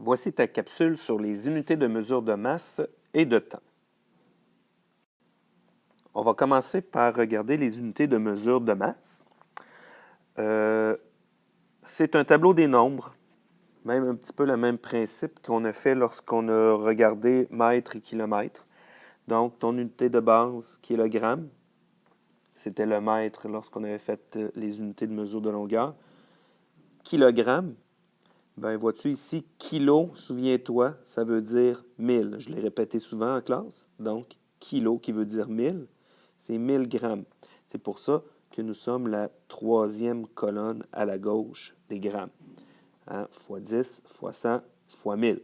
Voici ta capsule sur les unités de mesure de masse et de temps. On va commencer par regarder les unités de mesure de masse. C'est un tableau des nombres, même un petit peu le même principe qu'on a fait lorsqu'on a regardé mètres et kilomètres. Donc, ton unité de base, kilogramme, c'était le mètre lorsqu'on avait fait les unités de mesure de longueur. Kilogramme, ben vois-tu ici, kilo, souviens-toi, ça veut dire 1000. Je l'ai répété souvent en classe. Donc, kilo qui veut dire 1000, c'est 1000 grammes. C'est pour ça que nous sommes la troisième colonne à la gauche des grammes. Fois 10, fois 100, fois 1000.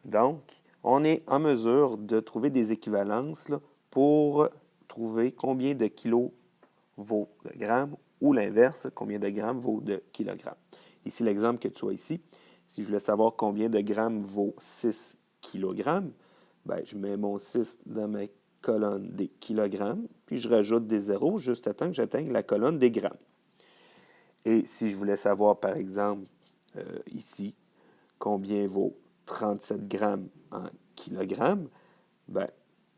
Donc, on est en mesure de trouver des équivalences là, pour trouver combien de kilos vaut le gramme ou l'inverse, combien de grammes vaut de kilogrammes. Ici, l'exemple que tu as ici, si je voulais savoir combien de grammes vaut 6 kilogrammes, ben, je mets mon 6 dans ma colonne des kilogrammes, puis je rajoute des zéros juste à temps que j'atteigne la colonne des grammes. Et si je voulais savoir, par exemple, ici, combien vaut 37 grammes en kilogrammes, ben,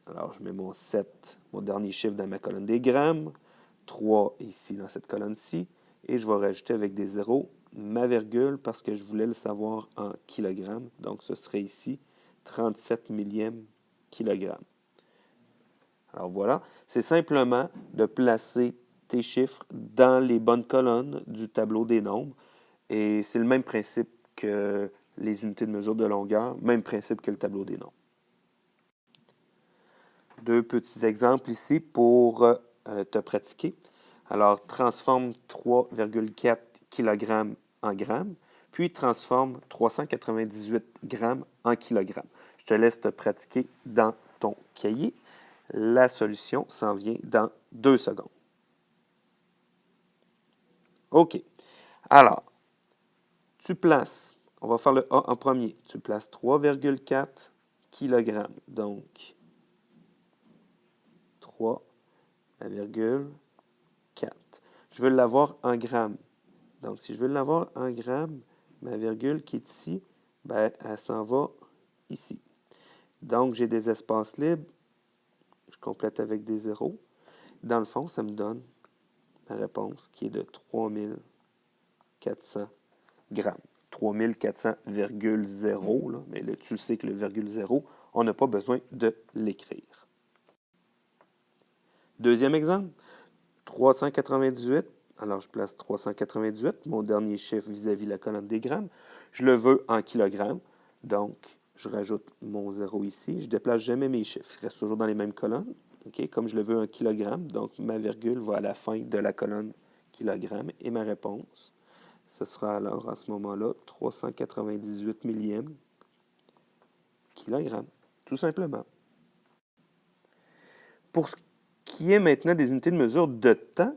alors je mets mon 7, mon dernier chiffre dans ma colonne des grammes, 3 ici dans cette colonne-ci, et je vais rajouter avec des zéros ma virgule parce que je voulais le savoir en kilogrammes. Donc, ce serait ici 37 millièmes kilogrammes. Alors voilà, c'est simplement de placer tes chiffres dans les bonnes colonnes du tableau des nombres. Et c'est le même principe que les unités de mesure de longueur, même principe que le tableau des nombres. Deux petits exemples ici pour te pratiquer. Alors, transforme 3,4 kg en grammes, puis transforme 398 grammes en kilogrammes. Je te laisse te pratiquer dans ton cahier. La solution s'en vient dans 2 secondes. OK. Alors, tu places, on va faire le A en premier, tu places 3,4 kg. Donc, 3,4. Je veux l'avoir en grammes. Donc, si je veux l'avoir en grammes, ma virgule qui est ici, ben, elle s'en va ici. Donc, j'ai des espaces libres. Je complète avec des zéros. Dans le fond, ça me donne ma réponse qui est de 3400 grammes. 3400,0, là, mais là, tu sais que le virgule 0, on n'a pas besoin de l'écrire. Deuxième exemple, 398. Alors, je place 398, mon dernier chiffre vis-à-vis la colonne des grammes. Je le veux en kilogrammes. Donc, je rajoute mon 0 ici. Je ne déplace jamais mes chiffres. Je reste toujours dans les mêmes colonnes. Okay? Comme je le veux en kilogrammes, donc ma virgule va à la fin de la colonne kilogramme. Et ma réponse, ce sera alors à ce moment-là 398 millièmes kilogrammes. Tout simplement. Pour ce qui est maintenant des unités de mesure de temps,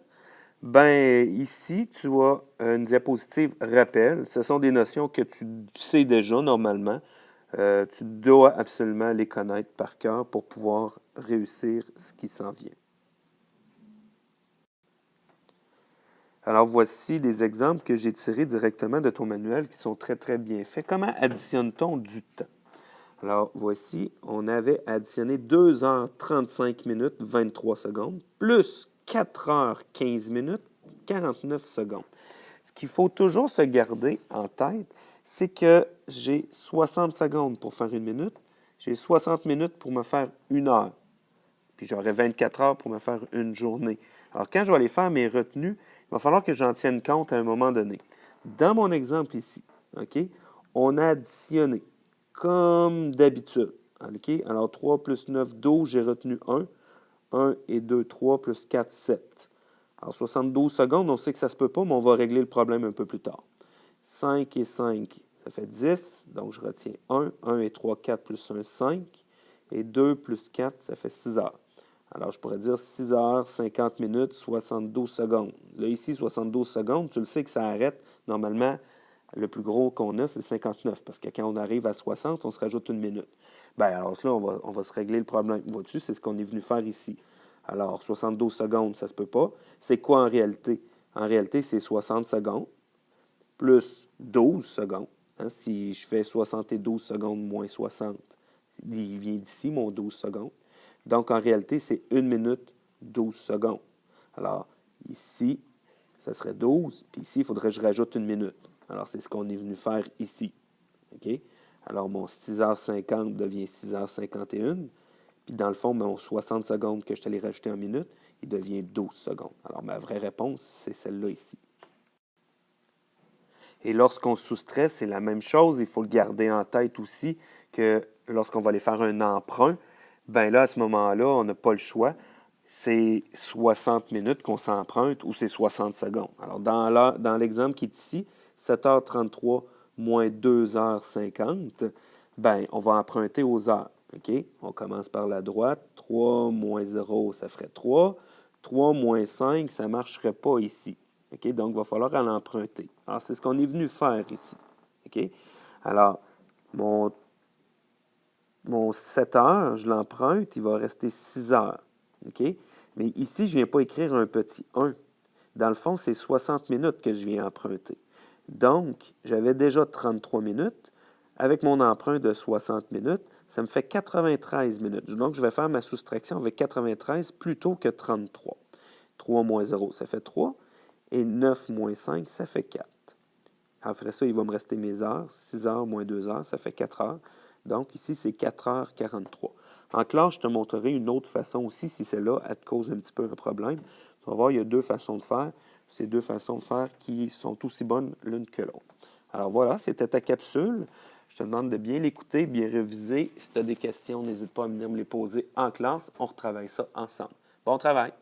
ben ici, tu as une diapositive rappel. Ce sont des notions que tu sais déjà normalement. Tu dois absolument les connaître par cœur pour pouvoir réussir ce qui s'en vient. Alors, voici des exemples que j'ai tirés directement de ton manuel qui sont très, très bien faits. Comment additionne-t-on du temps? Alors, voici, on avait additionné 2 heures 35 minutes 23 secondes plus 4 heures 15 minutes 49 secondes. Ce qu'il faut toujours se garder en tête, c'est que j'ai 60 secondes pour faire 1 minute, j'ai 60 minutes pour me faire 1 heure, puis j'aurai 24 heures pour me faire une journée. Alors, quand je vais aller faire mes retenues, il va falloir que j'en tienne compte à un moment donné. Dans mon exemple ici, OK, on a additionné comme d'habitude. Okay? Alors, 3 plus 9, 12, j'ai retenu 1. 1 et 2, 3 plus 4, 7. Alors, 72 secondes, on sait que ça ne se peut pas, mais on va régler le problème un peu plus tard. 5 et 5, ça fait 10. Donc, je retiens 1. 1 et 3, 4 plus 1, 5. Et 2 plus 4, ça fait 6 heures. Alors, je pourrais dire 6 heures, 50 minutes, 72 secondes. Là, ici, 72 secondes, tu le sais que ça arrête. Normalement, le plus gros qu'on a, c'est 59, parce que quand on arrive à 60, on se rajoute 1 minute. Bien, alors là, on va se régler le problème. Vois-tu, c'est ce qu'on est venu faire ici. Alors, 72 secondes, ça ne se peut pas. C'est quoi en réalité? En réalité, c'est 60 secondes plus 12 secondes. Hein, si je fais 72 secondes moins 60, il vient d'ici, mon 12 secondes. Donc, en réalité, c'est 1 minute 12 secondes. Alors, ici, ça serait 12. Puis ici, il faudrait que je rajoute 1 minute. Alors, c'est ce qu'on est venu faire ici. OK? Alors, mon 6h50 devient 6h51. Puis, dans le fond, mon 60 secondes que je t'allais rajouter en minute, il devient 12 secondes. Alors, ma vraie réponse, c'est celle-là ici. Et lorsqu'on soustrait, c'est la même chose. Il faut le garder en tête aussi que lorsqu'on va aller faire un emprunt, bien là, à ce moment-là, on n'a pas le choix. C'est 60 minutes qu'on s'emprunte ou c'est 60 secondes. Alors, dans l'exemple qui est ici, 7h33 moins 2h50, bien, on va emprunter aux heures. OK? On commence par la droite. 3 moins 0, ça ferait 3. 3 moins 5, ça ne marcherait pas ici. OK? Donc, il va falloir aller emprunter. Alors, c'est ce qu'on est venu faire ici. OK? Alors, mon 7 heures, je l'emprunte, il va rester 6 heures. OK? Mais ici, je ne viens pas écrire un petit 1. Dans le fond, c'est 60 minutes que je viens emprunter. Donc, j'avais déjà 33 minutes. Avec mon emprunt de 60 minutes, ça me fait 93 minutes. Donc, je vais faire ma soustraction avec 93 plutôt que 33. 3 moins 0, ça fait 3. Et 9 moins 5, ça fait 4. Après ça, il va me rester mes heures. 6 heures moins 2 heures, ça fait 4 heures. Donc, ici, c'est 4h43. En classe, je te montrerai une autre façon aussi, si celle-là, elle te cause un petit peu un problème. Tu vas voir, il y a deux façons de faire. C'est deux façons de faire qui sont aussi bonnes l'une que l'autre. Alors voilà, c'était ta capsule. Je te demande de bien l'écouter, bien réviser. Si tu as des questions, n'hésite pas à venir me les poser en classe. On retravaille ça ensemble. Bon travail!